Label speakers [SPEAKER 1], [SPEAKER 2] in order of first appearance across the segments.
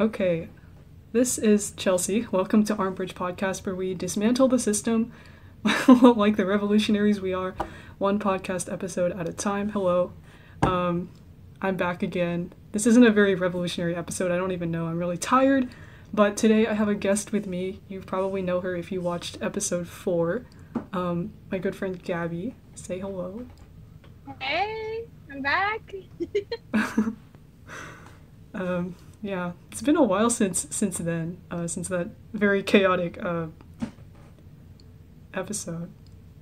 [SPEAKER 1] Okay, this is Chelsea. Welcome to Armbridge Podcast, where we dismantle the system like the revolutionaries we are, one podcast episode at a time. Hello. Um, I'm back again. This isn't a very revolutionary episode. I don't even know. I'm really tired. But today I have a guest with me. You probably know her if you watched episode 4. My good friend Gabby. Say hello.
[SPEAKER 2] Hey, I'm back.
[SPEAKER 1] Yeah, it's been a while since then, since that very chaotic episode.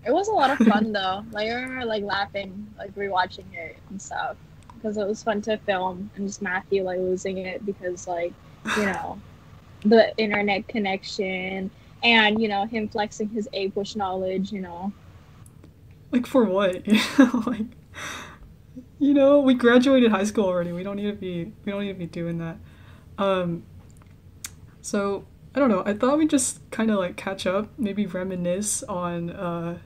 [SPEAKER 2] It was a lot of fun though. Like I remember laughing, rewatching it and stuff because it was fun to film and just Matthew losing it because the internet connection and him flexing his A-push knowledge.
[SPEAKER 1] Like for what? Like, we graduated high school already. We don't need to be doing that. So I don't know. I thought we'd just kind of catch up, maybe reminisce on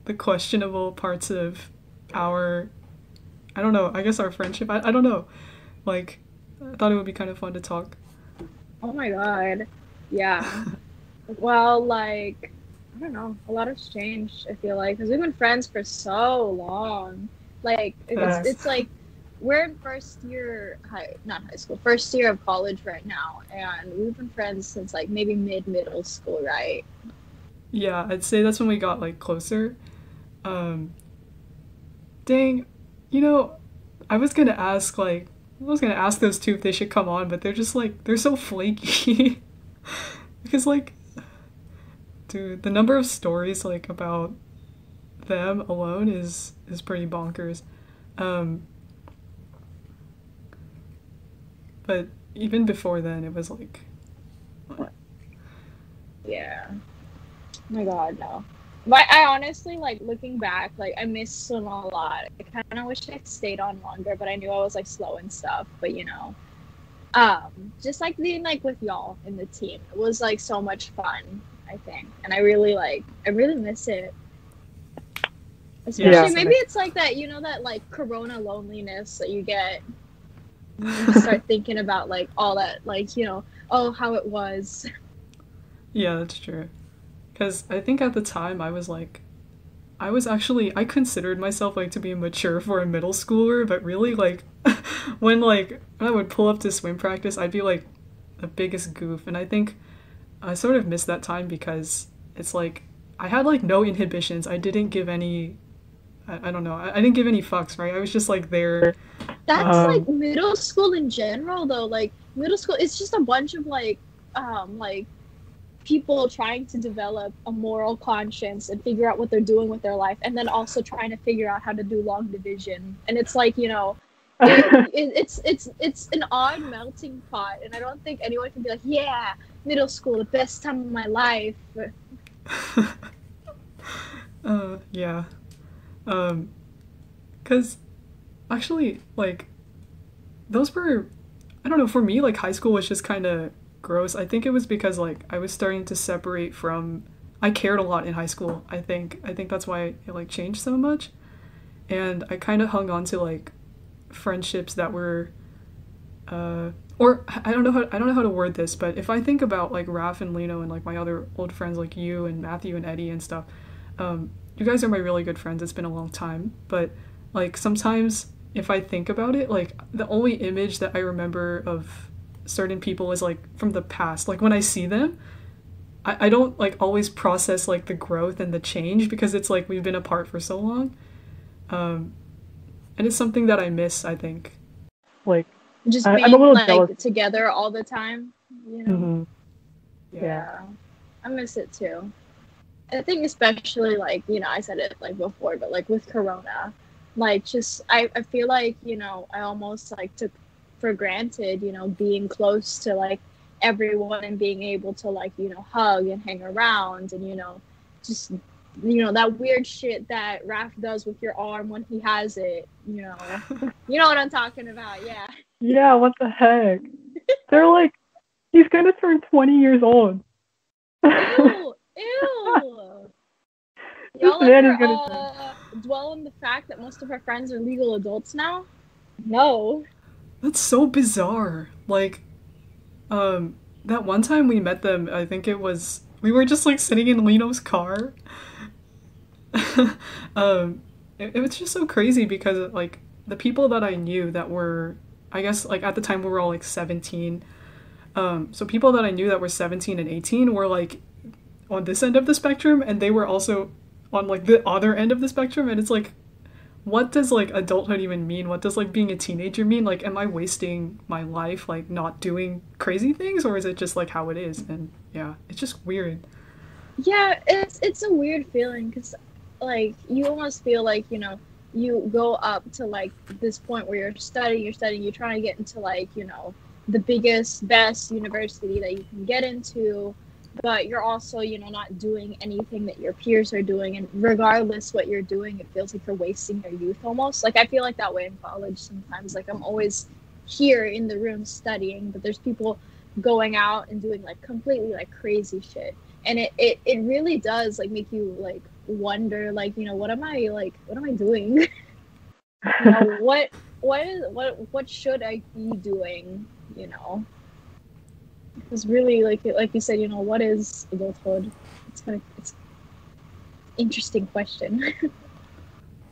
[SPEAKER 1] the questionable parts of our, I don't know, I guess our friendship. I don't know. I thought it would be kind of fun to talk.
[SPEAKER 2] Oh my god, yeah. Well, I don't know. A lot has changed. I feel like because we've been friends for so long. It's like we're in first year first year of college right now, and we've been friends since maybe middle school, right?
[SPEAKER 1] Yeah, I'd say that's when we got closer. Dang, I was gonna ask those two if they should come on, but they're just they're so flaky. Because dude, the number of stories about them alone is pretty bonkers. But even before then, it was what?
[SPEAKER 2] Yeah. Oh my god, no. But I honestly, looking back, I miss them a lot. I kind of wish I stayed on longer, but I knew I was slow and stuff. But just being with y'all in the team, it was so much fun. I think, and I really miss it. Especially maybe it's that that corona loneliness that you get. You start thinking about all that how it was.
[SPEAKER 1] Yeah, that's true. Because I think at the time I I considered myself to be mature for a middle schooler, but really when I would pull up to swim practice, I'd be the biggest goof. And I think I sort of missed that time because it's I had no inhibitions. I didn't give any, I don't know, I didn't give any fucks, right? I was just there.
[SPEAKER 2] That's middle school in general though. Middle school, it's just a bunch of people trying to develop a moral conscience and figure out what they're doing with their life, and then also trying to figure out how to do long division. And it's it's an odd melting pot, and I don't think anyone can be yeah, middle school, the best time of my life.
[SPEAKER 1] Yeah. Because actually, those were, I don't know, for me, high school was just kind of gross. I think it was because, I was starting to separate from, I cared a lot in high school, I think. I think that's why it, changed so much. And I kind of hung on to, friendships that were, or I don't know how to word this, but if I think about, Raph and Lino and, my other old friends, you and Matthew and Eddie and stuff, you guys are my really good friends. It's been a long time. But, sometimes if I think about it, the only image that I remember of certain people is, from the past. When I see them, I don't, always process, the growth and the change because it's, we've been apart for so long. And it's something that I miss, I think.
[SPEAKER 2] Just being, I'm a little jealous. Together all the time,
[SPEAKER 1] Mm-hmm.
[SPEAKER 2] Yeah. I miss it, too. I think especially, I said it, before, but, with Corona, just, I feel I almost, took for granted, being close to, everyone and being able to, hug and hang around and, just, that weird shit that Raph does with your arm when he has it, You know what I'm talking about, yeah.
[SPEAKER 3] Yeah, what the heck? They're he's gonna turn 20 years old.
[SPEAKER 2] Ew! Y'all dwell on the fact that most of our friends are legal adults now? No.
[SPEAKER 1] That's so bizarre. That one time we met them, I think it was we were just like sitting in Lino's car. It was just so crazy because like the people that I knew that were, I guess like at the time we were all like 17. So people that I knew that were 17 and 18 were like on this end of the spectrum, and they were also on like the other end of the spectrum, and it's like, what does like adulthood even mean? What does like being a teenager mean? Like, am I wasting my life like not doing crazy things, or is it just like how it is? And yeah, it's just weird.
[SPEAKER 2] Yeah, it's a weird feeling because like you almost feel like, you go up to like this point where you're studying, you're trying to get into like, the biggest, best university that you can get into, but you're also, not doing anything that your peers are doing. And regardless what you're doing, it feels like you're wasting your youth almost. Like I feel like that way in college sometimes. Like I'm always here in the room studying, but there's people going out and doing like completely like crazy shit. And it really does like make you like wonder, like, what am I doing? What should I be doing? Because really, like you said, what is adulthood? It's an interesting question.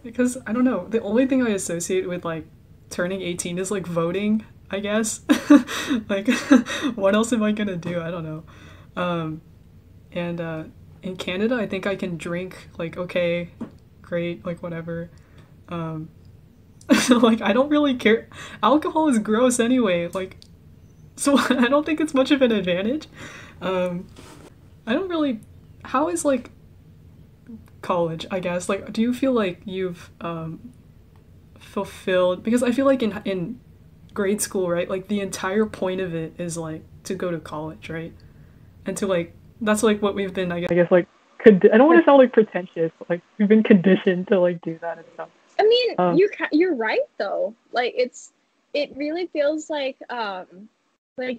[SPEAKER 1] Because I don't know, the only thing I associate with like turning 18 is like voting, I guess. Like, what else am I gonna do? I don't know. And in Canada, I think I can drink. Like, okay, great, like whatever. Um, like I don't really care. Alcohol is gross anyway. Like, so I don't think it's much of an advantage. Um, I don't really. How is like college? I guess like, do you feel like you've fulfilled? Because I feel like in grade school, right? Like the entire point of it is like to go to college, right? And to like that's like what we've been,
[SPEAKER 3] I guess like I don't want to sound like pretentious, but like we've been conditioned to like do that and stuff.
[SPEAKER 2] I mean, you're right though. Like it really feels like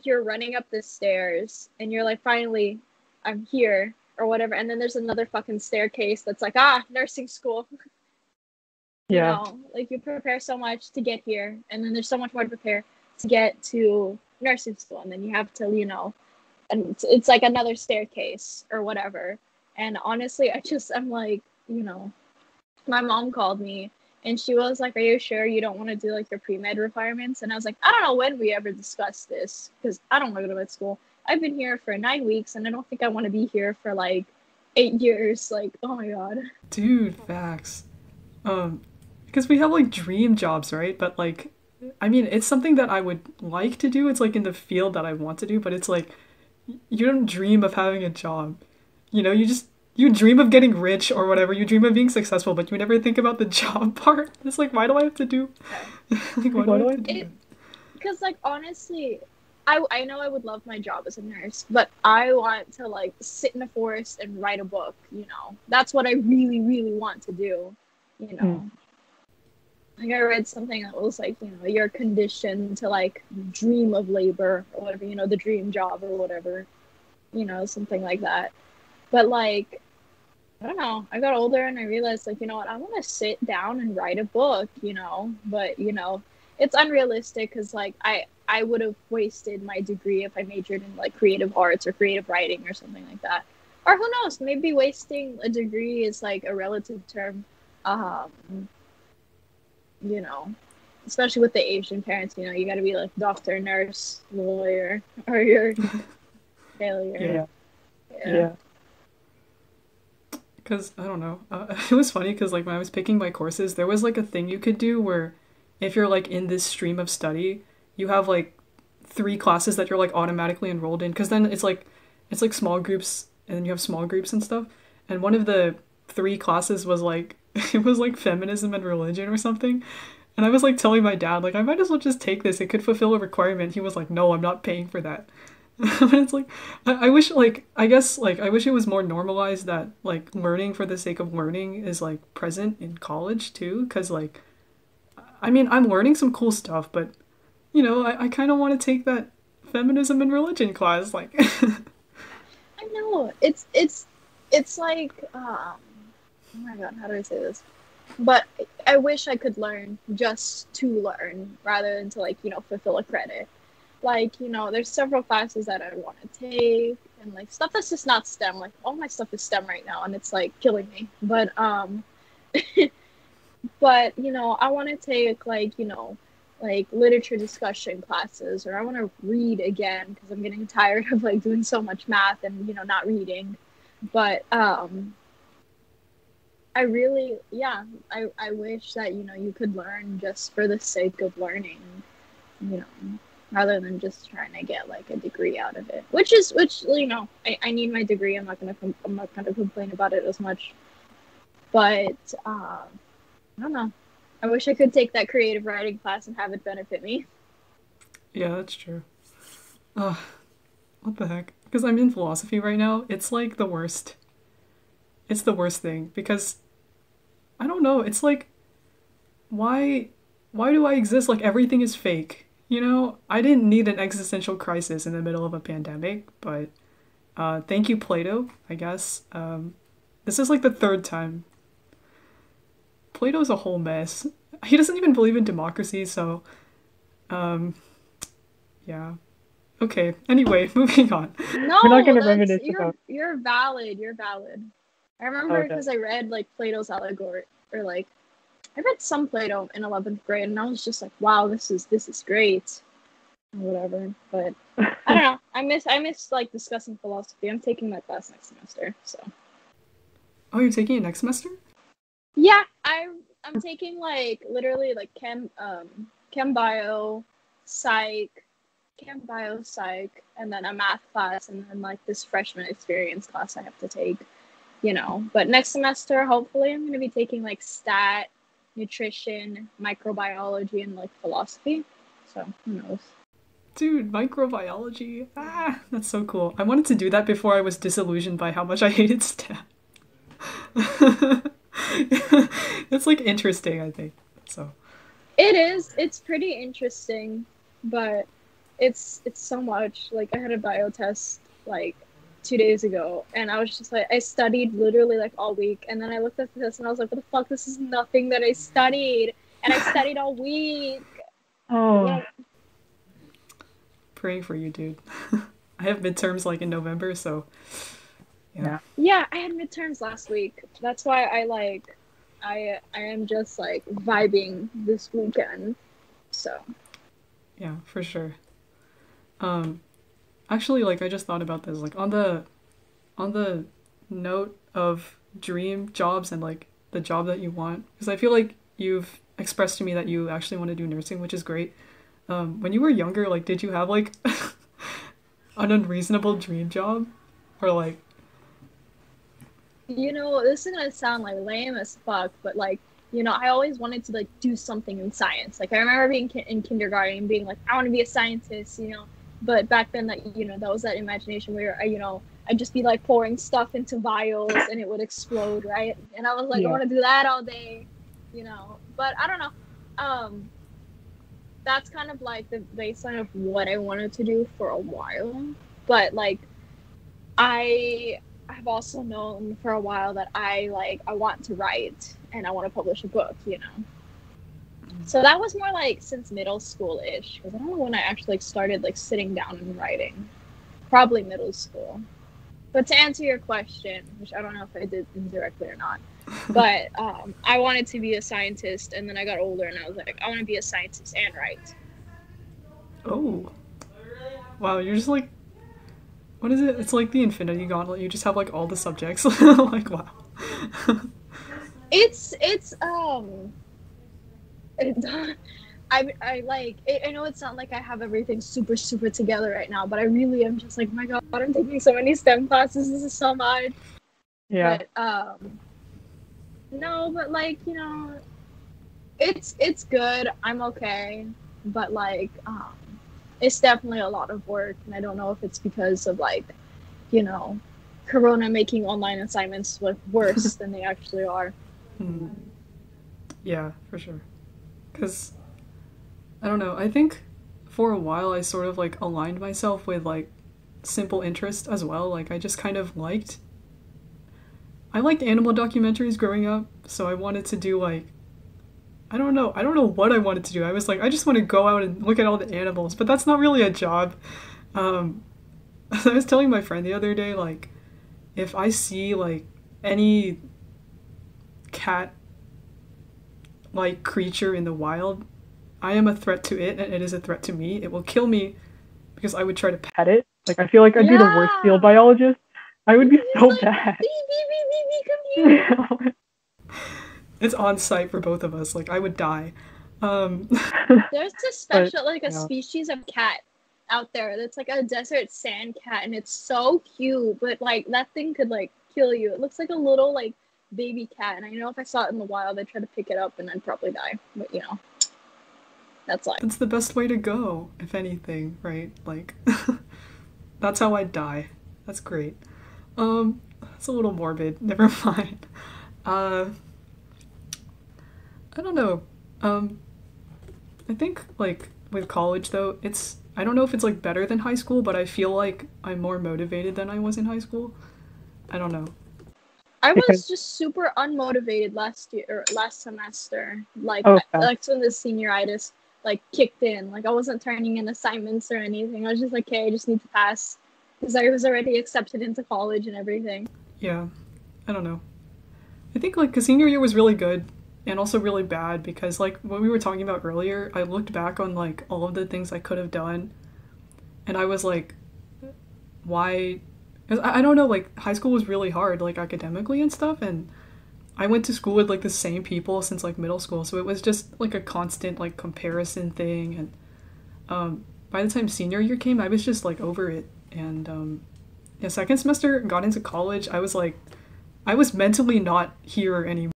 [SPEAKER 2] you're running up the stairs and you're like, finally, I'm here or whatever, and then there's another fucking staircase that's like, nursing school.
[SPEAKER 3] Yeah.
[SPEAKER 2] Like you prepare so much to get here, and then there's so much more to prepare to get to nursing school, and then you have to, and it's like another staircase or whatever. And honestly, I'm like, my mom called me and she was like, are you sure you don't want to do like your pre-med requirements? And I was like, I don't know when we ever discussed this because I don't want to go to med school. I've been here for 9 weeks and I don't think I want to be here for like 8 years. Like, oh my God.
[SPEAKER 1] dude, facts. Because we have like dream jobs, right? But like, I mean, it's something that I would like to do. It's like in the field that I want to do, but it's like you don't dream of having a job. You dream of getting rich or whatever. You dream of being successful, but you never think about the job part. It's like, why do I have to do? Like, why do I have to do that?
[SPEAKER 2] Because like honestly, I know I would love my job as a nurse, but I want to like sit in a forest and write a book. That's what I really, really want to do. Like I read something that was like, you're conditioned to like dream of labor or whatever, the dream job or whatever, something like that. But like, I don't know, I got older and I realized like, what, I want to sit down and write a book, but it's unrealistic because like I would have wasted my degree if I majored in like creative arts or creative writing or something like that. Or who knows, maybe wasting a degree is like a relative term. You know, Especially with the Asian parents, you got to be like doctor, nurse, lawyer, or you're failure.
[SPEAKER 3] Yeah.
[SPEAKER 1] Because, I don't know. It was funny because, like, when I was picking my courses, there was, like, a thing you could do where if you're, like, in this stream of study, you have, like, 3 classes that you're, like, automatically enrolled in. Because then it's, like, small groups, and then you have small groups and stuff. And one of the 3 classes was, like, it was, like, feminism and religion or something. And I was, like, telling my dad, like, I might as well just take this. It could fulfill a requirement. He was like, no, I'm not paying for that. But it's like, I wish, like, I guess, like, I wish it was more normalized that, like, learning for the sake of learning is, like, present in college, too. Because, like, I mean, I'm learning some cool stuff, but, I kind of want to take that feminism and religion class, like.
[SPEAKER 2] I know. It's like, oh my God, how do I say this? But I wish I could learn just to learn rather than to, like, fulfill a credit. like, there's several classes that I want to take and like stuff that's just not STEM. Like all my stuff is STEM right now and it's like killing me. But I want to take like literature discussion classes, or I want to read again because I'm getting tired of like doing so much math and not reading. But I really, yeah, I wish that you could learn just for the sake of learning, you know, rather than just trying to get like a degree out of it. Which I need my degree. I'm not gonna complain about it as much. But I don't know. I wish I could take that creative writing class and have it benefit me.
[SPEAKER 1] Yeah, that's true. Ugh, what the heck? Because I'm in philosophy right now. It's like the worst. It's the worst thing because I don't know. It's like why why do I exist? Like everything is fake. I didn't need an existential crisis in the middle of a pandemic, but thank you, Plato, I guess. This is like the third time. Plato's a whole mess. He doesn't even believe in democracy, so um yeah. Okay. Anyway, moving on.
[SPEAKER 2] No,
[SPEAKER 3] We're not gonna reminisce
[SPEAKER 2] you're
[SPEAKER 3] about.
[SPEAKER 2] you're valid. You're valid. I remember
[SPEAKER 3] Okay.
[SPEAKER 2] because I read like Plato's allegory, or like I read some Plato in 11th grade, and I was just like, wow, this is great, or whatever. But I don't know. I miss like discussing philosophy. I'm taking that class next semester, so
[SPEAKER 1] Oh, you're taking it next semester?
[SPEAKER 2] yeah, I'm taking like literally like chem bio, psych, and then a math class, and then like this freshman experience class I have to take. But next semester, hopefully, I'm going to be taking like stat, nutrition, microbiology, and like philosophy. So who knows?
[SPEAKER 1] Dude, microbiology. Ah, that's so cool. I wanted to do that before I was disillusioned by how much I hated STEM. It's like interesting, I think. So,
[SPEAKER 2] It is. It's pretty interesting, but it's so much. Like I had a bio test like 2 days ago, and I was just like, I studied literally like all week, and then I looked at this and I was like, what the fuck? This is nothing that I studied, and I studied all week.
[SPEAKER 3] Oh,
[SPEAKER 1] praying for you, dude. I have midterms like in November, so yeah.
[SPEAKER 2] Yeah, I had midterms last week. That's why I am just like vibing this weekend. So
[SPEAKER 1] Yeah, for sure. Um Actually, like I just thought about this like on the note of dream jobs and like the job that you want, because I feel like you've expressed to me that you actually want to do nursing, which is great. When you were younger, like did you have like an unreasonable dream job or like
[SPEAKER 2] this is gonna sound like lame as fuck, but like I always wanted to like do something in science. Like I remember being in kindergarten and being like, I want to be a scientist. But back then, that that was that imagination where I'd just be like pouring stuff into vials and it would explode, right? And I was like, I
[SPEAKER 3] yeah.
[SPEAKER 2] want to do that all day, But I don't know. That's kind of like the baseline of what I wanted to do for a while. But like, I have also known for a while that I want to write and I want to publish a book. So that was more like since middle school-ish, because I don't know when I actually started like sitting down and writing. Probably middle school. But to answer your question, which I don't know if I did indirectly or not, but I wanted to be a scientist, and then I got older and I was like, I want to be a scientist and write.
[SPEAKER 1] oh wow, you're just like what is it? It's like the Infinity Gauntlet. You just have like all the subjects. Like wow.
[SPEAKER 2] It's it, I like it, I know it's not like I have everything super super together right now, but I really am just like, oh my god, I'm taking so many STEM classes. This is so much.
[SPEAKER 3] Yeah.
[SPEAKER 2] But no, but like it's good. I'm okay, but like it's definitely a lot of work, and I don't know if it's because of like Corona making online assignments look worse than they actually are.
[SPEAKER 1] Yeah, for sure. Because I don't know, I think for a while I sort of like aligned myself with like simple interest as well. Like I just kind of I liked animal documentaries growing up, so I wanted to do like I don't know what I wanted to do. I was like, I just want to go out and look at all the animals, but that's not really a job. Um, I was telling my friend the other day, like, if I see like any cat like creature in the wild, I am a threat to it and it is a threat to me. It will kill me because I would try to pet it. Like I feel like I'd be the worst
[SPEAKER 2] Yeah.
[SPEAKER 1] field biologist. I would be
[SPEAKER 2] He's
[SPEAKER 1] so
[SPEAKER 2] like,
[SPEAKER 1] bad.
[SPEAKER 2] come here.
[SPEAKER 1] It's on site for both of us. Like I would die. Um,
[SPEAKER 2] There's a
[SPEAKER 1] but
[SPEAKER 2] special, like a
[SPEAKER 1] yeah,
[SPEAKER 2] species of cat out there that's like a desert sand cat, and it's so cute. But like that thing could like kill you. It looks like a little like baby cat, and I know if I saw it in the wild, I'd try to pick it up and I'd probably die. But you know, that's life.
[SPEAKER 1] that's the best way to go, if anything, right? Like that's how I'd die. That's great. It's a little morbid. Never mind. Uh, I don't know. Um, I think like with college though, it's I don't know if it's like better than high school, but I feel like I'm more motivated than I was in high school. I don't know.
[SPEAKER 2] I
[SPEAKER 3] Because
[SPEAKER 2] was just super unmotivated last year or last semester. Like
[SPEAKER 3] oh, okay.
[SPEAKER 2] like when the senioritis like kicked in. Like I wasn't turning in assignments or anything. I was just like, okay, I just need to pass because I was already accepted into college and everything.
[SPEAKER 1] Yeah, I don't know. I think like 'cause senior year was really good and also really bad because like what we were talking about earlier, I looked back on like all of the things I could have done and I was like, why? 'Cause I don't know, like high school was really hard, like academically and stuff, and I went to school with like the same people since like middle school, so it was just like a constant like comparison thing. And by the time senior year came, I was just like over it. And yeah, second semester got into college, I was like, I was mentally not here anymore.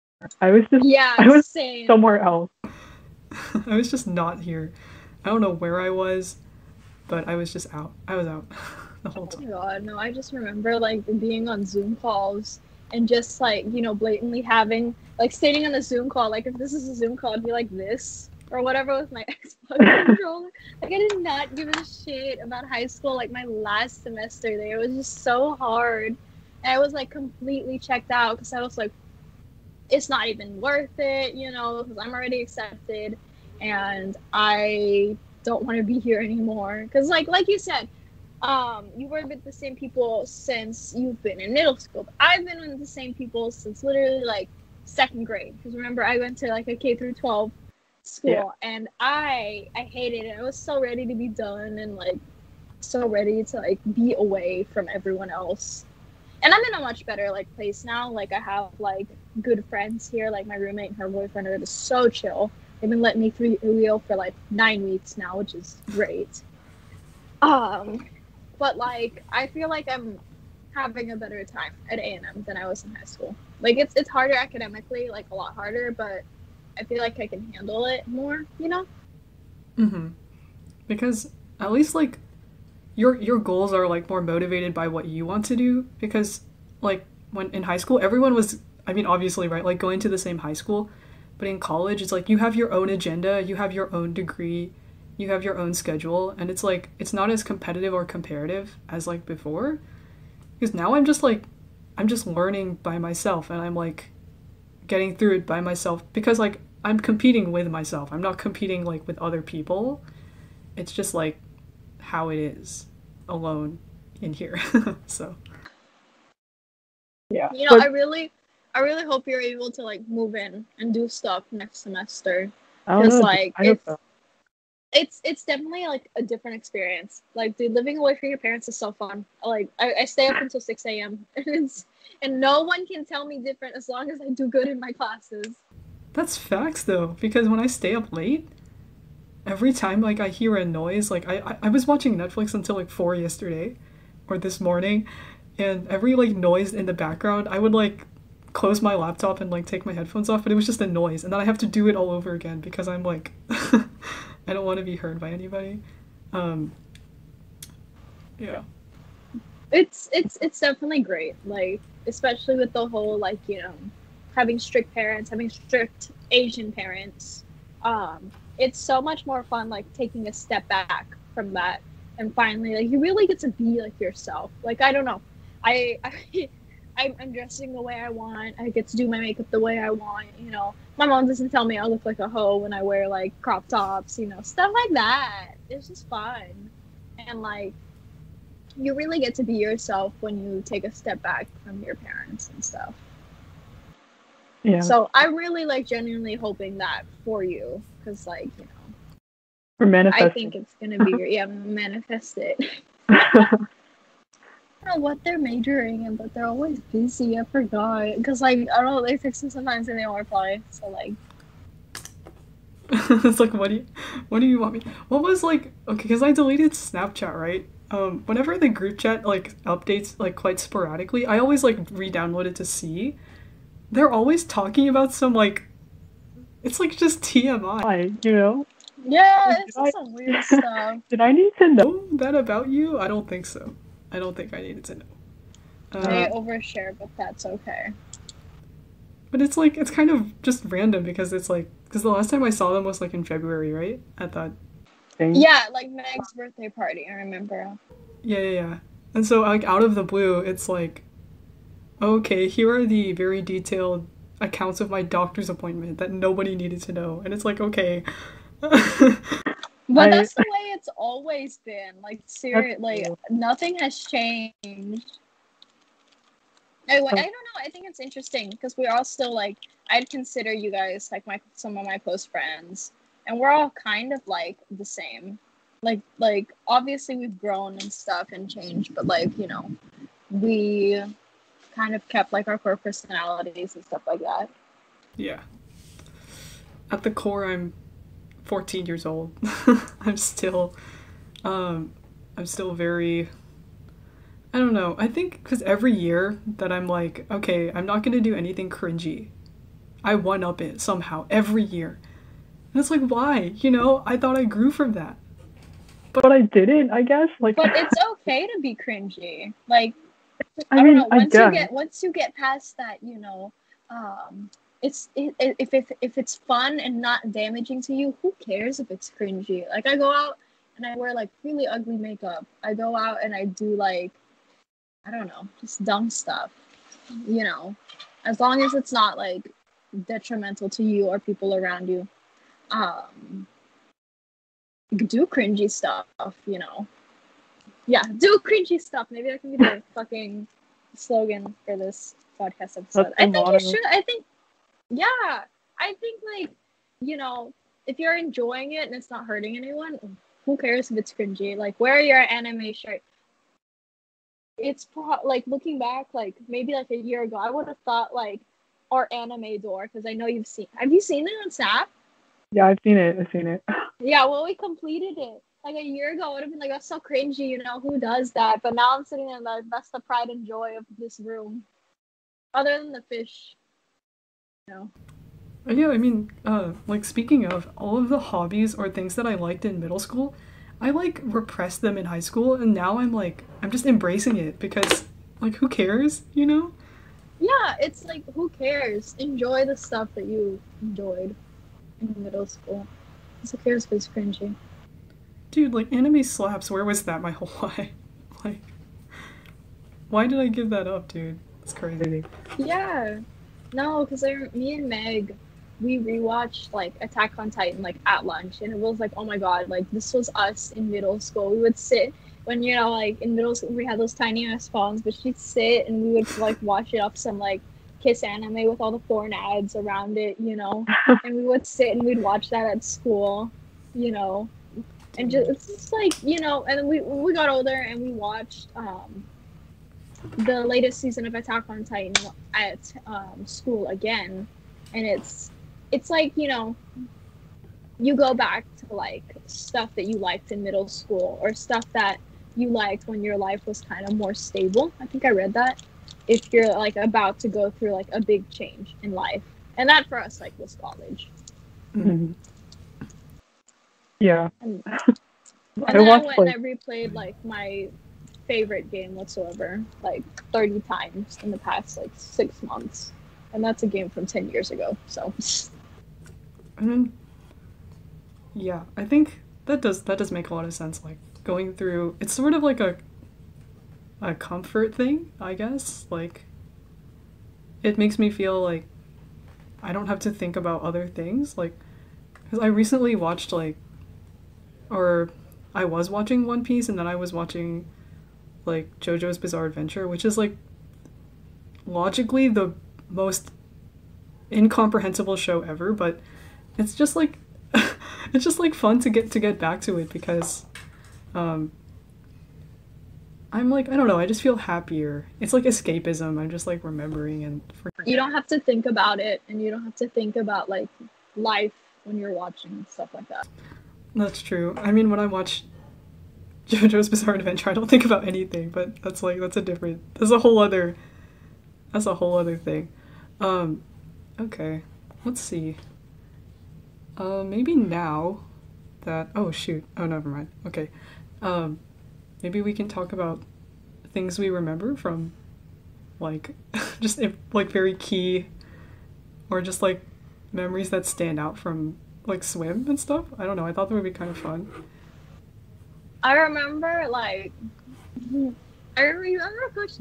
[SPEAKER 2] Yeah,
[SPEAKER 3] I was
[SPEAKER 2] same.
[SPEAKER 3] somewhere else.
[SPEAKER 1] I was just not here. I don't know where I was, but I was just out. I was out the whole
[SPEAKER 2] Oh my
[SPEAKER 1] time.
[SPEAKER 2] God, no, I just remember like being on Zoom calls and just like, you know, blatantly having like sitting on a Zoom call, like if this is a Zoom call, I'd be like this or whatever with my Xbox controller. Like I did not give a shit about high school. Like my last semester there was just so hard. And I was like completely checked out because I was like, it's not even worth it, you know, because I'm already accepted and I don't want to be here anymore. Because like you said, you were with the same people since you've been in middle school. But I've been with the same people since literally like second grade. Because remember, I went to like a K through 12 school, and I hated it. I was so ready to be done and like so ready to like be away from everyone else. And I'm in a much better like place now. Like I have like good friends here. Like my roommate and her boyfriend are just so chill. They've been letting me wheel for like 9 weeks now, which is great. But like I feel like I'm having a better time at A&M than I was in high school. Like it's harder academically, like a lot harder, but I feel like I can handle it more, you know?
[SPEAKER 1] Mm-hmm. Because at least like your goals are like more motivated by what you want to do because like when in high school everyone was I mean obviously right like going to the same high school, but in college it's like you have your own agenda, you have your own degree, you have your own schedule, and it's like it's not as competitive or comparative as like before because now I'm just learning by myself and I'm like getting through it by myself because like I'm competing with myself. I'm not competing like with other people. It's just like how it is alone in here. So
[SPEAKER 3] Yeah.
[SPEAKER 2] You know,
[SPEAKER 3] But
[SPEAKER 2] I really hope you're able to like move in and do stuff next semester
[SPEAKER 3] I don't
[SPEAKER 2] because
[SPEAKER 3] know.
[SPEAKER 2] like
[SPEAKER 3] I hope so.
[SPEAKER 2] it's definitely like a different experience. Like, dude, living away from your parents is so fun. Like, I stay up until 6 a.m. and no one can tell me different as long as I do good in my classes.
[SPEAKER 1] that's facts though, because when I stay up late, every time like I hear a noise, like I was watching Netflix until like 4 yesterday or this morning, and every like noise in the background, I would like close my laptop and like take my headphones off, but it was just a noise, and then I have to do it all over again because I'm like I don't want to be heard by anybody. Um, yeah.
[SPEAKER 2] It's definitely great. Like, especially with the whole like, you know, having strict parents, having strict Asian parents. It's so much more fun like taking a step back from that and finally like you really get to be like yourself. Like I don't know. I I'm dressing the way I want. I get to do my makeup the way I want. My mom doesn't tell me I look like a hoe when I wear like crop tops. Stuff like that. It's just fun, and like you really get to be yourself when you take a step back from your parents and stuff.
[SPEAKER 3] Yeah.
[SPEAKER 2] So I'm really like genuinely hoping that for you, because like
[SPEAKER 3] Or manifesting.
[SPEAKER 2] I think it's gonna be manifest it. I don't know what they're majoring in, but they're always busy. I forgot, because like I don't know, they text me sometimes and they don't reply. So like,
[SPEAKER 1] It's like, what do you want me? What was like, okay, because I deleted Snapchat, right? Whenever the group chat like updates like quite sporadically, I always like re-download it to see. They're always talking about some like, it's like just TMI.
[SPEAKER 2] yeah, it's just some weird stuff.
[SPEAKER 3] Did I need to know?
[SPEAKER 1] Know that about you? I don't think so. I don't think I needed to know.
[SPEAKER 2] They overshare, but that's okay.
[SPEAKER 1] But it's like, it's kind of just random because it's like, because the last time I saw them was like in February, right? At that
[SPEAKER 3] Thing.
[SPEAKER 2] Yeah, like Meg's birthday party, I remember.
[SPEAKER 1] Yeah. And so like out of the blue, it's like, okay, here are the very detailed accounts of my doctor's appointment that nobody needed to know. And it's like, okay.
[SPEAKER 2] But that's the way it's always been. Like, seriously, like,
[SPEAKER 3] true.
[SPEAKER 2] nothing has changed. I don't know. I think it's interesting because we're all still like, I'd consider you guys like some of my close friends, and we're all kind of like the same. Like obviously we've grown and stuff and changed, but like we kind of kept like our core personalities and stuff like that.
[SPEAKER 1] Yeah. At the core, I'm 14 years old. I'm still very, I don't know. I think because every year that I'm like, okay, I'm not going to do anything cringy, I one up it somehow every year. And it's like, why? I thought I grew from that.
[SPEAKER 3] But I didn't, I guess. Like,
[SPEAKER 2] but it's okay to be cringy. Like,
[SPEAKER 3] I
[SPEAKER 2] don't
[SPEAKER 3] mean,
[SPEAKER 2] know. Once you get past that, if it's fun and not damaging to you, who cares if it's cringy? Like, I go out and I wear like really ugly makeup. I go out and I do like, I don't know, just dumb stuff. As long as it's not like detrimental to you or people around you. Do cringy stuff, Yeah, do cringy stuff. Maybe that can be the fucking slogan for this podcast episode. I think you should. I think like, if you're enjoying it and it's not hurting anyone, who cares if it's cringy? Like, wear your anime shirt. It's like, looking back, like maybe like a year ago, I would have thought like our anime door, because I know have you seen it on Snap?
[SPEAKER 3] Yeah, I've seen it.
[SPEAKER 2] Yeah, well, we completed it like a year ago. I would have been like, that's so cringy, who does that? But now I'm sitting in that's the pride and joy of this room. Other than the fish,
[SPEAKER 1] Yeah, I mean, like, speaking of all of the hobbies or things that I liked in middle school, I like repressed them in high school, and now I'm just embracing it because, like, who cares,
[SPEAKER 2] Yeah, it's like, who cares? Enjoy the stuff that you enjoyed in middle school. Who cares if it's cringy?
[SPEAKER 1] Dude, like, anime slaps. Where was that my whole life? Like, why did I give that up, dude? It's crazy.
[SPEAKER 2] Yeah. No, because me and Meg, we rewatched like Attack on Titan like at lunch, and it was like, oh my god, like this was us in middle school. We would sit when like in middle school we had those tiny ass phones, but she'd sit and we would like watch it up some like Kiss anime with all the porn ads around it, and we would sit and we'd watch that at school, and just it's just like, and then we got older and we watched the latest season of Attack on Titan at school again, and it's like, you go back to like stuff that you liked in middle school or stuff that you liked when your life was kind of more stable. I think I read that. If you're like about to go through like a big change in life, and that for us like was college.
[SPEAKER 3] Mm-hmm. Yeah.
[SPEAKER 2] And then I went and I replayed like my favorite game whatsoever like 30 times in the past like 6 months, and that's a game from 10 years ago. So
[SPEAKER 1] And then, yeah, I think that does make a lot of sense. Like, going through, it's sort of like a comfort thing, I guess. Like, it makes me feel like I don't have to think about other things. Like, because I recently watched like, or I was watching One Piece, and then I was watching like JoJo's Bizarre Adventure, which is like logically the most incomprehensible show ever, but it's just like it's just like fun to get back to it because I'm like, I don't know, I just feel happier. It's like escapism. I'm just like remembering and
[SPEAKER 2] You don't have to think about it, and you don't have to think about like life when you're watching stuff like that.
[SPEAKER 1] That's true. I mean, when I watch JoJo's Bizarre Adventure, I don't think about anything, but that's a whole other thing. Okay. Let's see. Maybe now that, oh shoot. Oh, never mind. Okay. Maybe we can talk about things we remember from like just like very key or just like memories that stand out from like swim and stuff. I don't know. I thought that would be kind of fun.
[SPEAKER 2] I remember like you remember Coach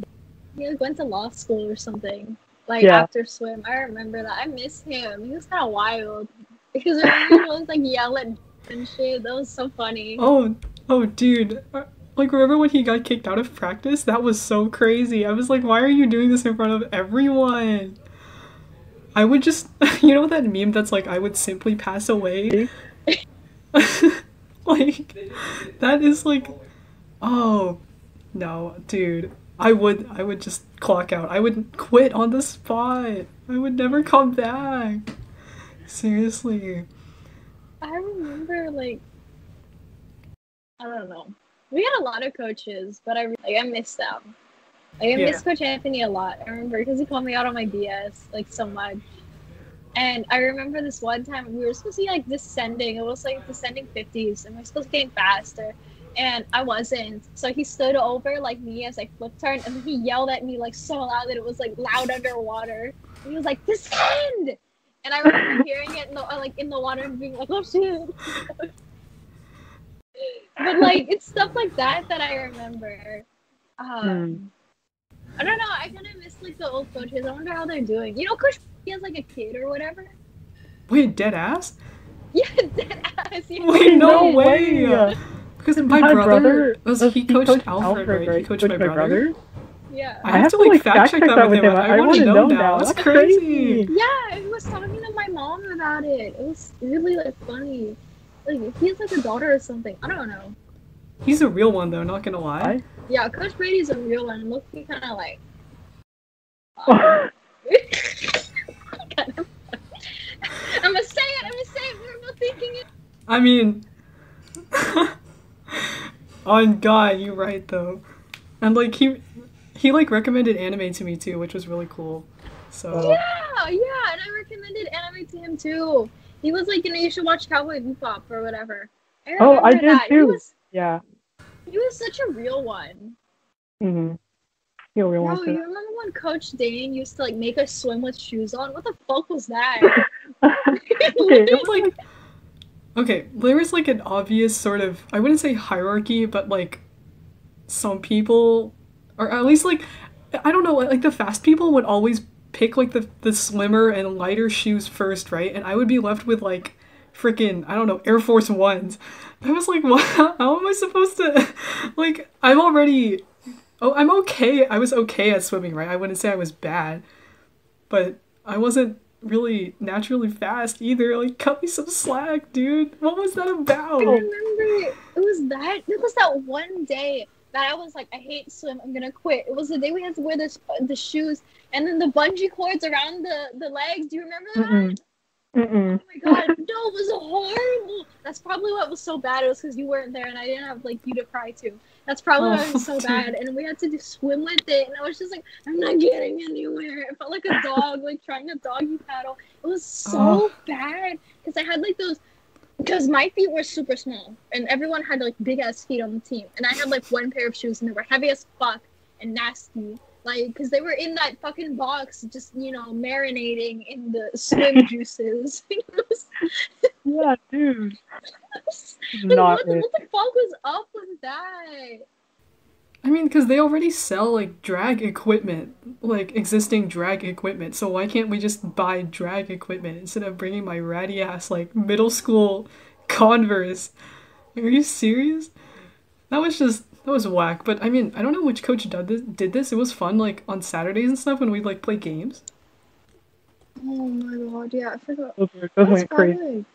[SPEAKER 2] he like, went to law school or something like after swim. I remember that. I miss him. He was kind of wild because I remember he was like yell at and shit. That was so funny.
[SPEAKER 1] Oh dude. Like, remember when he got kicked out of practice? That was so crazy. I was like, why are you doing this in front of everyone? I would just, you know that meme that's like, I would simply pass away? Like, that is like, oh, no, dude. I would just clock out. I would quit on the spot. I would never come back. Seriously.
[SPEAKER 2] I remember, like, I don't know. We had a lot of coaches, but I miss them. Like, I miss Coach Anthony a lot. I remember because he called me out on my BS like so much. And I remember this one time we were supposed to be like descending. It was like descending 50s, and we were supposed to get faster. And I wasn't. So he stood over like me as I flip turned, and then he yelled at me like so loud that it was like loud underwater. And he was like, "Descend!" And I remember hearing it in the water and being like, "Oh shit!" But like it's stuff like that I remember. I don't know. I kind of miss like the old coaches. I wonder how they're doing. You know, Coach he has like a kid or whatever.
[SPEAKER 1] Wait, dead ass?
[SPEAKER 2] Yeah, dead ass. Yeah.
[SPEAKER 1] Wait, no way. Because my brother he coached Alfred, right? He coached my brother.
[SPEAKER 2] Yeah.
[SPEAKER 1] I have to like fact check that with him. I want to know now. That's crazy.
[SPEAKER 2] Yeah, he was talking to my mom about it. It was really like funny. Like he has like a daughter or something. I don't know.
[SPEAKER 1] He's a real one though, not gonna lie.
[SPEAKER 2] Yeah, Coach Brady's a real one. Look, he kind of like. I'm gonna say it. We're both thinking it.
[SPEAKER 1] I mean, on God, you're right though. And like he like recommended anime to me too, which was really cool. So
[SPEAKER 2] yeah, and I recommended anime to him too. He was like, you should watch Cowboy Bebop or whatever.
[SPEAKER 3] I did too.
[SPEAKER 2] He was such a real one.
[SPEAKER 3] Mm-hmm.
[SPEAKER 2] Bro, you remember when Coach Dane used to like make us swim with shoes on? What the fuck was that?
[SPEAKER 1] Okay, it was like okay, there was like an obvious sort of, I wouldn't say hierarchy, but like some people, or at least like, I don't know, like the fast people would always pick like the slimmer and lighter shoes first, right? And I would be left with like freaking, I don't know, Air Force Ones. I was like, what? How am I supposed to, like, I'm okay. I was okay at swimming, right? I wouldn't say I was bad, but I wasn't really naturally fast either. Like, cut me some slack, dude. What was that about?
[SPEAKER 2] I remember it was that one day that I was like, I hate swim, I'm gonna quit. It was the day we had to wear the shoes and then the bungee cords around the legs. Do you remember that?
[SPEAKER 3] Mm-mm.
[SPEAKER 2] Oh my god, no, it was horrible. That's probably what was so bad. It was because you weren't there and I didn't have like you to cry to. That's probably why it was so bad. And we had to swim with it, and I was just like, I'm not getting anywhere. It felt like a dog, like trying to doggy paddle. It was so bad because I had like those. Because my feet were super small, and everyone had like big ass feet on the team, and I had like one pair of shoes, and they were heavy as fuck and nasty. Like, because they were in that fucking box, just, marinating in the swim juices.
[SPEAKER 3] Yeah, dude.
[SPEAKER 2] What the fuck was up with that?
[SPEAKER 1] I mean, because they already sell like drag equipment, like existing drag equipment. So why can't we just buy drag equipment instead of bringing my ratty ass like middle school Converse? Are you serious? That was whack. But I mean, I don't know which coach did this. It was fun like on Saturdays and stuff when we'd like play games.
[SPEAKER 2] Oh my god, yeah, I forgot.
[SPEAKER 3] Those
[SPEAKER 2] That's
[SPEAKER 3] went crazy.
[SPEAKER 2] valid.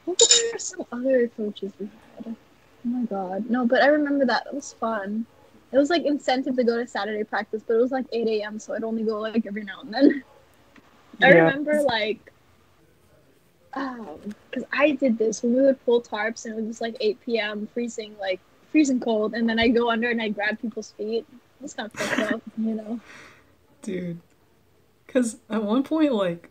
[SPEAKER 2] What were some other coaches we had? Oh my god. No, but I remember that. It was fun. It was like incentive to go to Saturday practice, but it was like 8 a.m., so I'd only go like every now and then. I
[SPEAKER 3] Yeah.
[SPEAKER 2] remember like, because I did this when we would pull tarps and it was just like 8 p.m., freezing cold, and then I go under and I grab people's feet. It was kind of fucked up, you know?
[SPEAKER 1] Dude. Because at one point, like,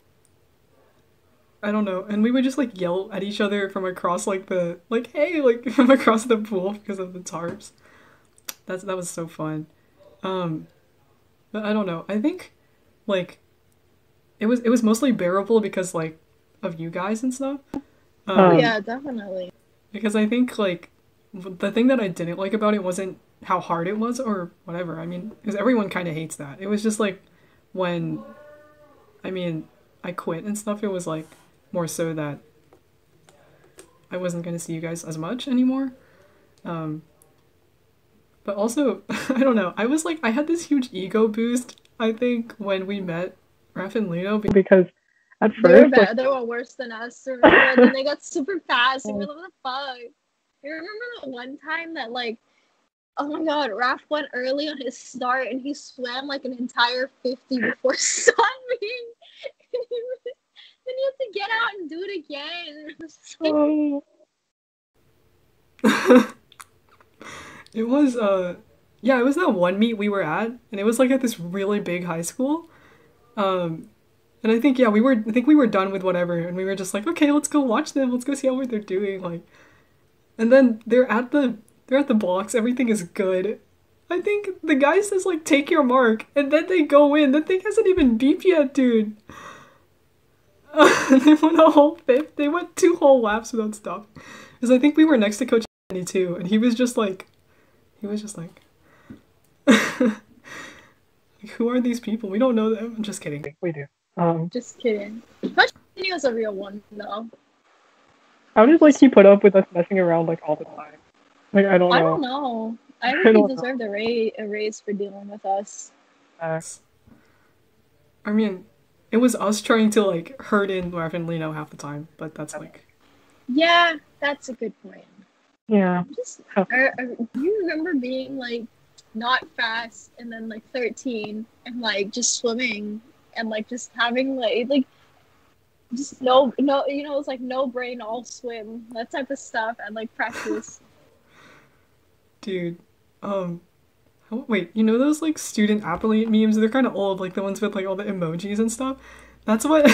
[SPEAKER 1] I don't know, and we would just like yell at each other from across like like, hey, like from across the pool because of the tarps. That was so fun. Um, but I don't know. I think like it was mostly bearable because like of you guys and stuff.
[SPEAKER 3] Um,
[SPEAKER 2] Yeah, definitely.
[SPEAKER 1] Because I think like the thing that I didn't like about it wasn't how hard it was or whatever. I mean, because everyone kind of hates that. It was just like when I mean I quit and stuff. It was like more so that I wasn't gonna see you guys as much anymore. Um, but also I don't know. I was like I had this huge ego boost. I think when we met Raph and Lino.
[SPEAKER 3] because at
[SPEAKER 2] They were
[SPEAKER 3] first, like,
[SPEAKER 2] bad. They were worse than us, remember? And then they got super fast. And we were like, what the fuck? You remember that one time that, like, oh my god, Raph went early on his start and he swam like an entire 50 before stopping. Then he had to get out and do it again. It was just like,
[SPEAKER 3] oh,
[SPEAKER 1] It was yeah, it was that one meet we were at, and it was like at this really big high school. Um, and I think yeah, I think we were done with whatever, and we were just like, okay, let's go watch them. Let's go see how they're doing. Like, and then they're at the blocks. Everything is good. I think the guy says like, take your mark, and then they go in. The thing hasn't even beeped yet, dude. They went a whole fifth. They went 2 whole laps without stop. Because I think we were next to Coach Andy too, and he was just like, who are these people? We don't know them. I'm just kidding.
[SPEAKER 3] we do.
[SPEAKER 2] just kidding. Coach Kenny was a real one, though.
[SPEAKER 3] How did like he put up with us messing around like all the time? Like I don't
[SPEAKER 2] I
[SPEAKER 3] know.
[SPEAKER 2] don't know. I
[SPEAKER 3] I
[SPEAKER 2] think he
[SPEAKER 3] don't know.
[SPEAKER 2] deserved a raise for dealing with us.
[SPEAKER 1] I mean, it was us trying to like herd in Raph and Lino half the time, but that's like
[SPEAKER 2] Yeah, that's a good point.
[SPEAKER 3] Yeah.
[SPEAKER 2] Just, you remember being like not fast and then like 13 and like just swimming and like just having like just no you know it's like no brain all swim, that type of stuff, and like practice.
[SPEAKER 1] dude. Wait, you know those like student athlete memes? They're kind of old, like the ones with like all the emojis and stuff. That's what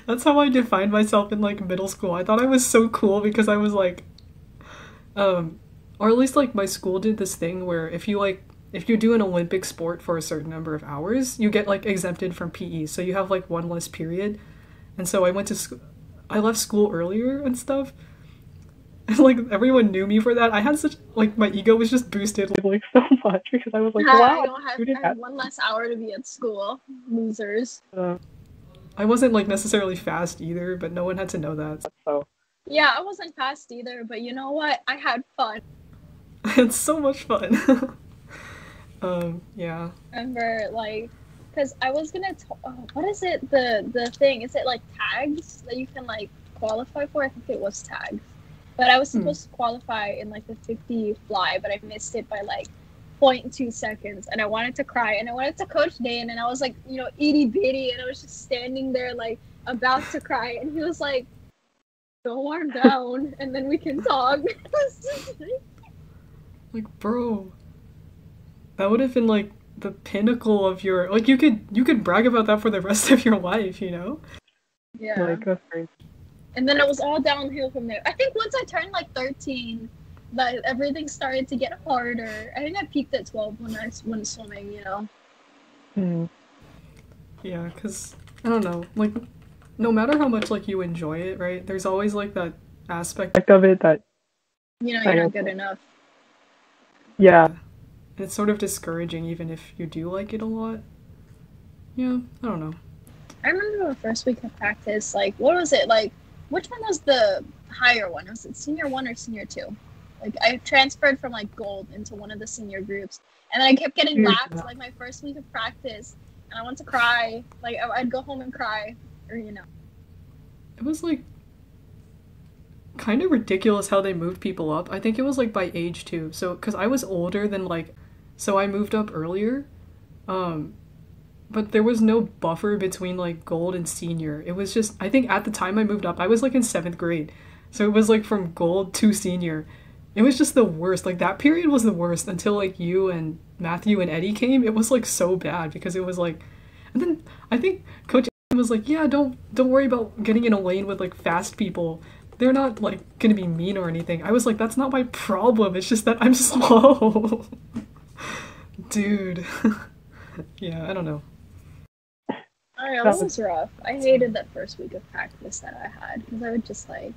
[SPEAKER 1] that's how I defined myself in like middle school. I thought I was so cool because I was like or at least like my school did this thing where if you do an Olympic sport for a certain number of hours, you get like exempted from PE. So you have like one less period. And so I left school earlier and stuff. And like everyone knew me for that. I had such like my ego was just boosted.
[SPEAKER 3] Like so much because I was like,
[SPEAKER 2] I
[SPEAKER 3] wow,
[SPEAKER 2] don't have, I have one less hour to be at school. Losers.
[SPEAKER 1] I wasn't like necessarily fast either, but no one had to know that.
[SPEAKER 3] So
[SPEAKER 2] Yeah, I wasn't fast either, but you know what? I had fun.
[SPEAKER 1] I had so much fun. Yeah.
[SPEAKER 2] Remember, like, because I was gonna. What is it? The thing? Is it like tags that you can like qualify for? I think it was tags, but I was supposed to qualify in like the 50 fly, but I missed it by like 0.2 seconds, and I wanted to cry, and I wanted to Coach Dane, and I was like, itty bitty, and I was just standing there like about to cry, and he was like, "Go warm down, and then we can talk." I was just
[SPEAKER 1] Like, bro, that would have been like the pinnacle of your like you could brag about that for the rest of your life, you know?
[SPEAKER 2] yeah.
[SPEAKER 3] like that's crazy.
[SPEAKER 2] And then it was all downhill from there. I think once I turned like 13, like everything started to get harder. I think I peaked at 12 when I went swimming.
[SPEAKER 1] Yeah, cuz I don't know, like no matter how much like you enjoy it, right? There's always like that aspect
[SPEAKER 3] Of it that
[SPEAKER 2] You're
[SPEAKER 3] I
[SPEAKER 2] not
[SPEAKER 3] know.
[SPEAKER 2] good enough.
[SPEAKER 3] yeah.
[SPEAKER 1] it's sort of discouraging even if you do like it a lot. Yeah, I don't know.
[SPEAKER 2] I remember the first week of practice, like, what was it? Like, which one was the higher one? Was it senior 1 or senior 2? Like, I transferred from, like, gold into one of the senior groups. And then I kept getting lapped, like, my first week of practice. And I wanted to cry. Like, I'd go home and cry. Or, you know.
[SPEAKER 1] It was, like, kind of ridiculous how they moved people up. I think it was, like, by age, too. So, because I was older than, like, so I moved up earlier. But there was no buffer between, like, gold and senior. It was just, I think at the time I moved up, I was, like, in 7th grade. So it was, like, from gold to senior. It was just the worst. Like, that period was the worst until, like, you and Matthew and Eddie came. It was, like, so bad because it was, like... And then I think Coach was like, yeah, don't worry about getting in a lane with, like, fast people. They're not, like, gonna be mean or anything. I was like, that's not my problem. It's just that I'm slow. Dude. Yeah, I don't know.
[SPEAKER 2] I know, that was rough. I hated that first week of practice that I had because I would just like,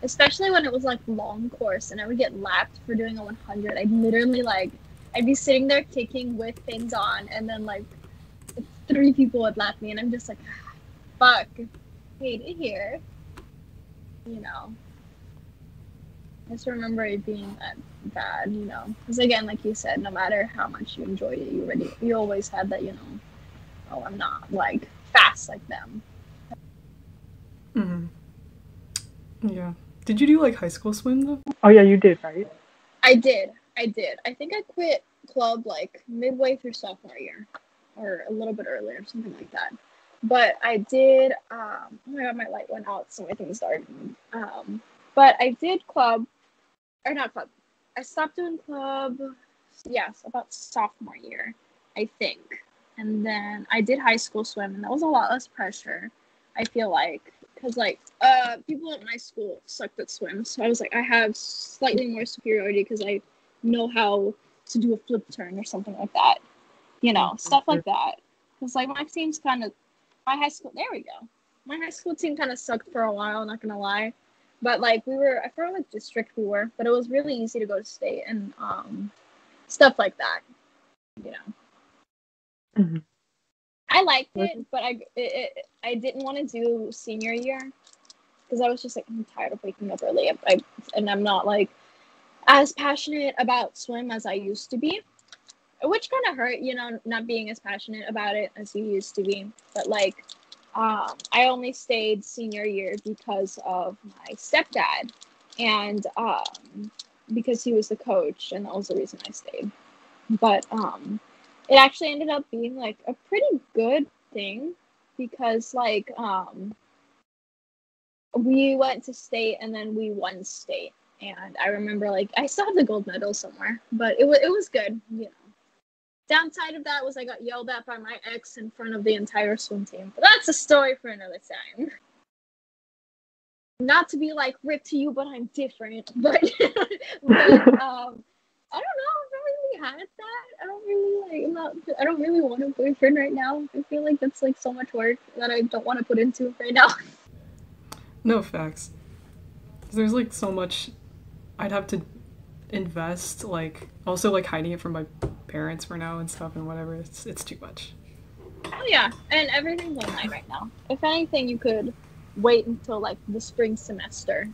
[SPEAKER 2] especially when it was like long course and I would get lapped for doing a 100. I'd literally like, I'd be sitting there kicking with things on and then like 3 people would lap me and I'm just like, fuck, hate it here. You know, I just remember it being that bad, you know, because again, like you said, no matter how much you enjoyed it, you always had that, you know, oh, I'm not like fast like them.
[SPEAKER 1] Mm-hmm. Yeah. Did you do like high school swim though?
[SPEAKER 3] Oh yeah, you did, right?
[SPEAKER 2] I did. I think I quit club like midway through sophomore year or a little bit earlier, something like that. But I did, oh my god, my light went out, so my thing started. But I did club, or not club. I stopped doing club, yes, about sophomore year, I think. And then I did high school swim, and that was a lot less pressure, I feel like. Because, like, people at my school sucked at swim. So I was like, I have slightly more superiority because I know how to do a flip turn or something like that. You know, stuff like that. Because, like, my team's kind of, my high school, there we go. My high school team kind of sucked for a while, not going to lie. But, like, I forgot what district we were, but it was really easy to go to state and stuff like that, you know.
[SPEAKER 3] Mm-hmm.
[SPEAKER 2] I liked it, but I didn't want to do senior year because I was just like, I'm tired of waking up early. And I'm not like as passionate about swim as I used to be, which kind of hurt, you know, not being as passionate about it as you used to be. But like, I only stayed senior year because of my stepdad and because he was the coach, and that was the reason I stayed. But it actually ended up being like a pretty good thing because like we went to state and then we won state, and I remember like I still have the gold medal somewhere, but it was good, you know. Downside of that was I got yelled at by my ex in front of the entire swim team, but that's a story for another time. Not to be like rip to you, but I'm different. But I don't know. I've never really had that. I don't really want a boyfriend right now. I feel like that's like so much work that I don't want to put into it right now.
[SPEAKER 1] No, facts. There's like so much I'd have to invest, like also like hiding it from my parents for now and stuff and whatever. It's too much.
[SPEAKER 2] Oh yeah, and everything's online right now. If anything, you could wait until like the spring semester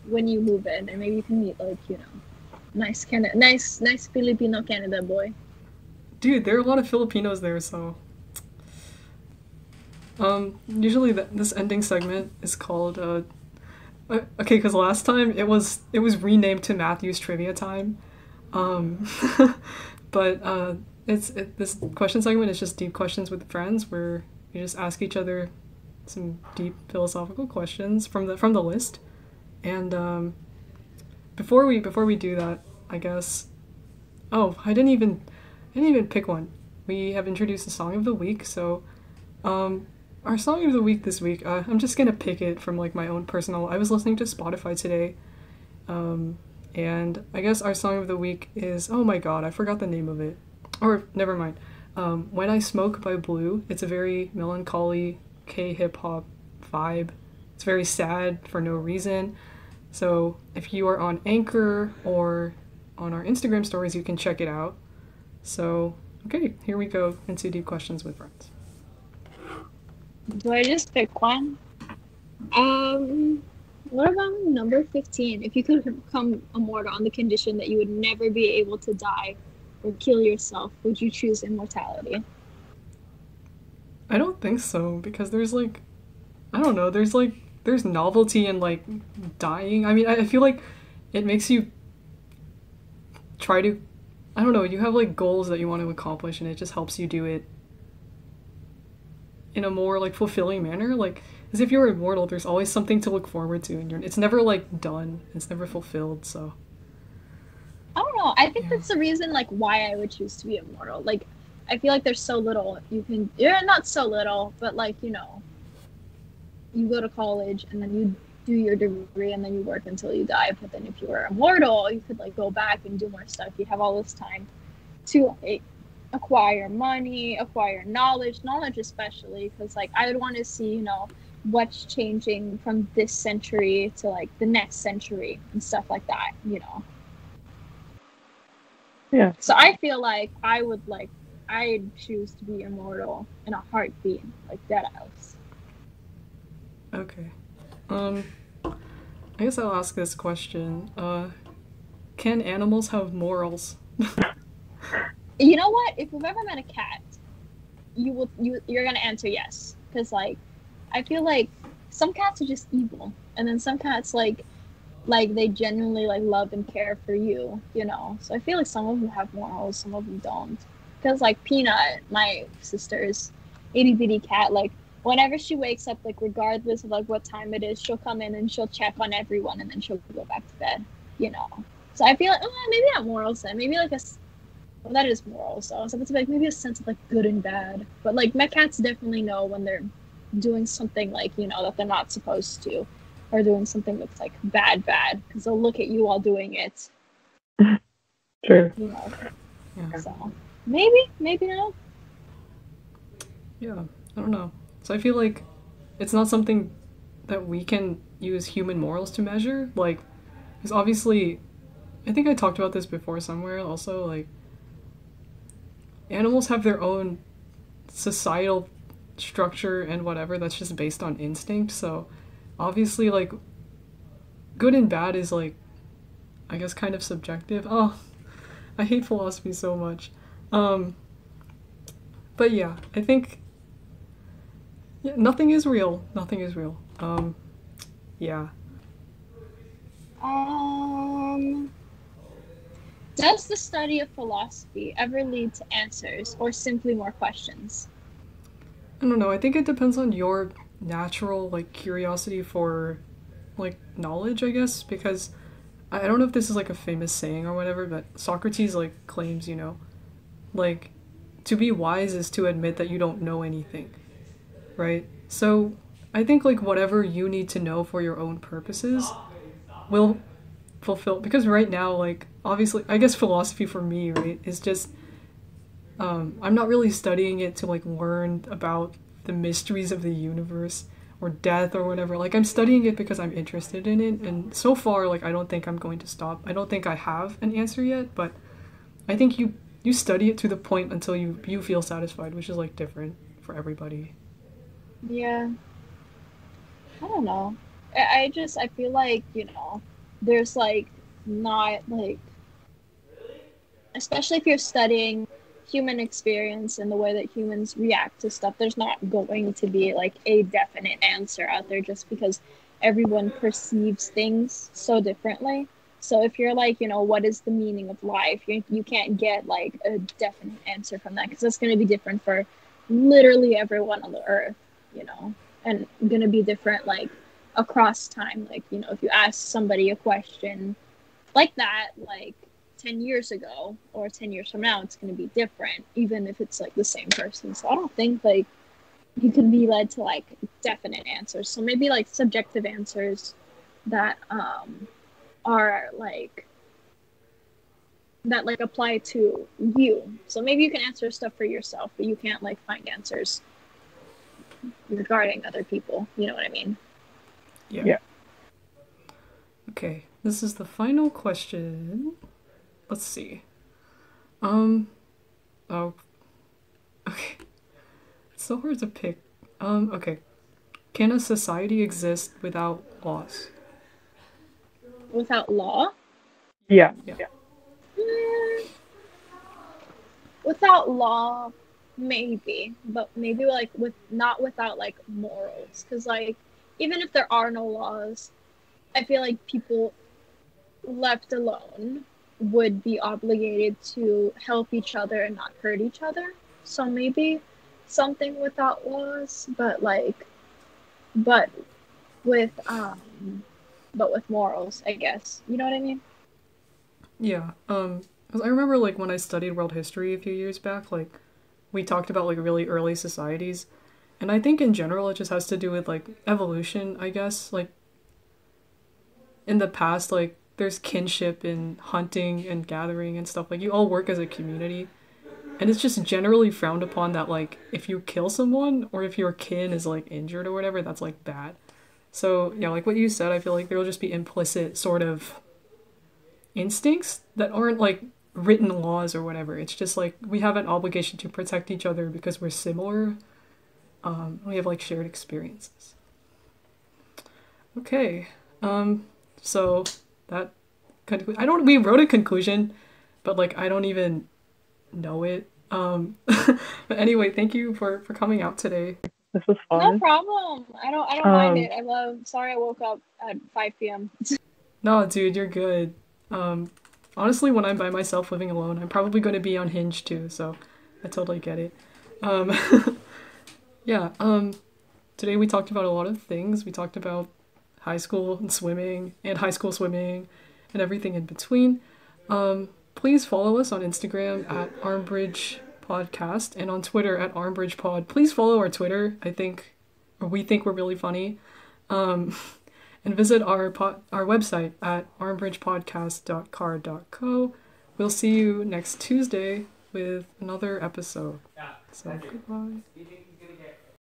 [SPEAKER 2] when you move in, and maybe you can meet like, you know, nice Filipino Canada boy. Dude,
[SPEAKER 1] there are a lot of Filipinos there, so usually this ending segment is called okay, because last time it was renamed to Matthew's Trivia Time, but this question segment is just deep questions with friends, where you just ask each other some deep philosophical questions from the list. And before we do that, I guess, I didn't even pick one. We have introduced the song of the week, so our song of the week this week, I'm just gonna pick it from like my own personal. I was listening to Spotify today, and I guess our song of the week is, oh my god, I forgot the name of it, or never mind. When I Smoke by Blue. It's a very melancholy K-hip hop vibe. It's very sad for no reason. So if you are on Anchor or on our Instagram stories, you can check it out. So, okay, here we go into deep questions with friends.
[SPEAKER 2] Do I just pick one? What about number 15? If you could become immortal on the condition that you would never be able to die or kill yourself, would you choose immortality?
[SPEAKER 1] I don't think so because there's like, I don't know, there's novelty in like dying. I mean, I feel like it makes you try to, I don't know, you have like goals that you want to accomplish and it just helps you do it in a more like fulfilling manner. Like, as if you're immortal, there's always something to look forward to, and it's never like done, it's never fulfilled. So
[SPEAKER 2] I don't know. I think
[SPEAKER 1] yeah.
[SPEAKER 2] that's the reason, like, why I would choose to be immortal. Like, I feel like there's so little you can. You're not so little, but like, you go to college and then you do your degree and then you work until you die. But then if you were immortal, you could like go back and do more stuff. You'd have all this time to like, acquire money, acquire knowledge especially, because like I would want to see, what's changing from this century to like the next century and stuff like that.
[SPEAKER 3] Yeah.
[SPEAKER 2] So I feel like I'd choose to be immortal in a heartbeat, like deadass.
[SPEAKER 1] Okay. I guess I'll ask this question. Can animals have morals?
[SPEAKER 2] You know what? If you've ever met a cat, you're gonna answer yes, because like I feel like some cats are just evil, and then some cats like they genuinely like love and care for you. So I feel like some of them have morals, some of them don't. Because like Peanut, my sister's itty bitty cat, like whenever she wakes up, like regardless of like what time it is, she'll come in and she'll check on everyone, and then she'll go back to bed. So I feel like maybe not morals then, maybe like well, that is morals. So I was about to be like maybe a sense of like good and bad. But like my cats definitely know when they're doing something like that they're not supposed to, or doing something that's like bad, because they'll look at you while doing it.
[SPEAKER 3] True.
[SPEAKER 1] Yeah.
[SPEAKER 2] So maybe not.
[SPEAKER 1] Yeah, I don't know. So I feel like it's not something that we can use human morals to measure. Like, because obviously, I think I talked about this before somewhere also, like, animals have their own societal structure and whatever that's just based on instinct. So obviously, like, good and bad is, like, I guess kind of subjective. Oh, I hate philosophy so much. But yeah, I think nothing is real. Nothing is real. Yeah.
[SPEAKER 2] Does the study of philosophy ever lead to answers or simply more questions?
[SPEAKER 1] I don't know. I think it depends on your natural like curiosity for like knowledge, I guess, because I don't know if this is like a famous saying or whatever, but Socrates like claims, like to be wise is to admit that you don't know anything, right? So I think like whatever you need to know for your own purposes will fulfill, because right now like obviously I guess philosophy for me, right, is just I'm not really studying it to like learn about the mysteries of the universe or death or whatever. Like I'm studying it because I'm interested in it, and so far like I don't think I'm going to stop. I don't think I have an answer yet, but I think you study it to the point until you feel satisfied, which is like different for everybody.
[SPEAKER 2] Yeah, I don't know. I feel like there's like not like, especially if you're studying human experience and the way that humans react to stuff, there's not going to be like a definite answer out there, just because everyone perceives things so differently. So if you're like, what is the meaning of life, you can't get like a definite answer from that, because it's going to be different for literally everyone on the earth, and going to be different like across time. Like, if you ask somebody a question like that, like 10 years ago or 10 years from now, it's going to be different, even if it's like the same person. So I don't think like you can be led to like definite answers. So maybe like subjective answers that are like that like apply to you. So maybe you can answer stuff for yourself, but you can't like find answers regarding other people. You know what I mean?
[SPEAKER 1] Yeah. Okay, this is the final question. Let's see. Oh, okay. It's so hard to pick. Okay. Can a society exist without laws?
[SPEAKER 2] Without law?
[SPEAKER 3] Yeah.
[SPEAKER 1] Yeah.
[SPEAKER 2] Mm, without law, maybe, but maybe like with not without like morals, because like even if there are no laws, I feel like people left alone would be obligated to help each other and not hurt each other. So maybe something without laws, but with but with morals, I guess. You know what I mean?
[SPEAKER 1] Yeah. 'Cause I remember like when I studied world history a few years back, like we talked about like really early societies, and I think in general it just has to do with like evolution, I guess. Like in the past, like there's kinship in hunting and gathering and stuff. Like you all work as a community. And it's just generally frowned upon that like if you kill someone or if your kin is like injured or whatever, that's like bad. So yeah, like what you said, I feel like there will just be implicit sort of instincts that aren't like written laws or whatever. It's just like we have an obligation to protect each other because we're similar. We have like shared experiences. Okay. So that I don't. We wrote a conclusion, but like I don't even know it. But anyway, thank you for coming out today.
[SPEAKER 3] This was
[SPEAKER 2] No
[SPEAKER 3] fun.
[SPEAKER 2] problem. I don't mind
[SPEAKER 3] Um,
[SPEAKER 2] it. I love. Sorry, I woke up at 5 p.m.
[SPEAKER 1] No, dude, you're good. Um, Honestly, when I'm by myself living alone, I'm probably going to be on Hinge too, so I totally get it. Um, yeah, today we talked about a lot of things. We talked about high school and swimming, and high school swimming, and everything in between. Please follow us on Instagram at Armbridge Podcast and on Twitter at Armbridge Pod. Please follow our Twitter. Or we think we're really funny. Um, and visit our website at armbridgepodcast.card.co. We'll see you next Tuesday with another episode. So goodbye.